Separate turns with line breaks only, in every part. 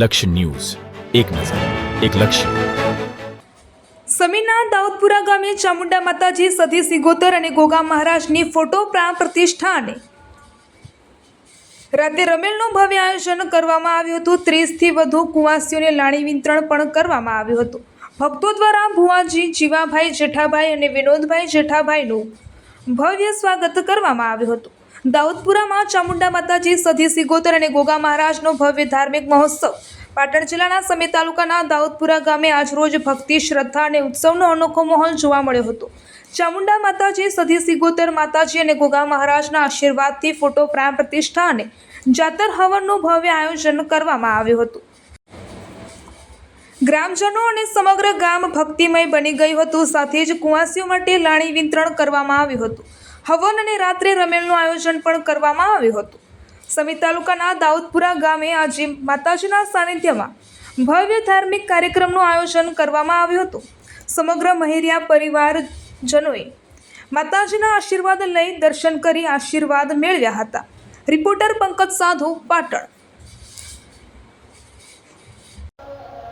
લક્ષ્ય ન્યૂઝ, એક નજર, એક લક્ષ્ય.
સમીરના દાઉદપુરા ગામે ચામુંડા માતાજી સતી સિગોતર અને ગોગા મહારાજની ફોટો પ્રાણ પ્રતિષ્ઠા અને રાતે રમેલનું ભવ્ય આયોજન કરવામાં આવ્યું હતું. 30થી વધુ કુંવાસીઓને લાણી વિતરણ પણ કરવામાં આવ્યું હતું. ભક્તો દ્વારા ભુવાજી જીવાભાઈ જેઠાભાઈ અને વિનોદભાઈ જેઠાભાઈનું ભવ્ય સ્વાગત કરવામાં આવ્યું હતું. દાઉદપુરામાં ચામુંડા માતાજી સતી સિગોતર અને ગોગા મહારાજનો ભવ્ય ધાર્મિક મહોત્સવ પાટણ જિલ્લાના સમી તાલુકાના દાઉદપુરા ગામે આજરોજ ભક્તિ, શ્રદ્ધા અને ઉત્સવનો અનોખો માહોલ જોવા મળ્યો હતો. ચામુંડા માતાજી સતી સિગોતર માતાજી અને ગોગા મહારાજના આશીર્વાદથી ફોટો પ્રાણ પ્રતિષ્ઠા અને જાતર હવનનું ભવ્ય આયોજન કરવામાં આવ્યું હતું. ગ્રામજનો અને સમગ્ર ગામ ભક્તિમય બની ગયું હતું. સાથે જ કુંવાસીઓ માટે લાણી વિતરણ કરવામાં આવ્યું હતું. હવન અને રાત્રે રમેલનું આયોજન પણ કરવામાં આવ્યું હતું. સમી તાલુકાના દાઉદપુરા ગામે આજે માતાજીના સાનિધ્યમાં ભવ્ય ધાર્મિક કાર્યક્રમનું આયોજન કરવામાં આવ્યું હતું. સમગ્ર મહેરિયા પરિવારજનોએ માતાજીના આશીર્વાદ લઈ દર્શન કરી આશીર્વાદ મેળવ્યા હતા. રિપોર્ટર પંકજ સાધુ, પાટણ.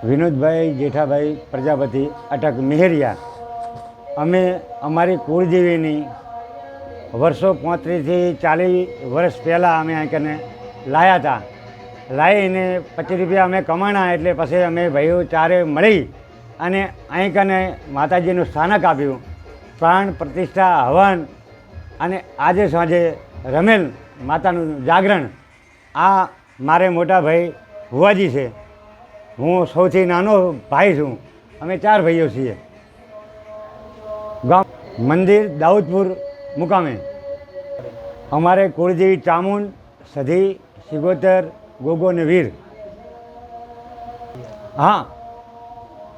વિનોદભાઈ જેઠાભાઈ પ્રજાપતિ, અટક મેહરિયા. અમે અમારી કુળદેવીની વર્ષો 35થી 40 વર્ષ પહેલાં અમે અહીં કને લાવ્યા હતા. લાવીને 25 રૂપિયા અમે કમાણા, એટલે પછી અમે ભાઈઓ ચારે મળી અને અહીં કને માતાજીનું સ્થાનક આપ્યું. પ્રાણ પ્રતિષ્ઠા, હવન અને આજે સાંજે રમેલ માતાનું જાગરણ. આ મારે મોટા ભાઈ ભુવાજી છે. હું સૌથી નાનો ભાઈ છું. અમે 4 ભાઈઓ છીએ. ગામ મંદિર દાઉદપુર મુકામે. અમારે કુળદેવી ચામુંડ સધી સિગોતર ગોગો ને વીર. હા,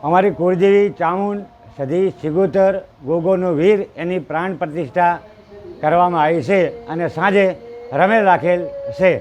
અમારી કુળદેવી ચામુંડ સધી સિગોતર ગોગોનો વીર, એની પ્રાણ પ્રતિષ્ઠા કરવામાં આવી છે અને સાંજે રમેલ રાખેલ છે.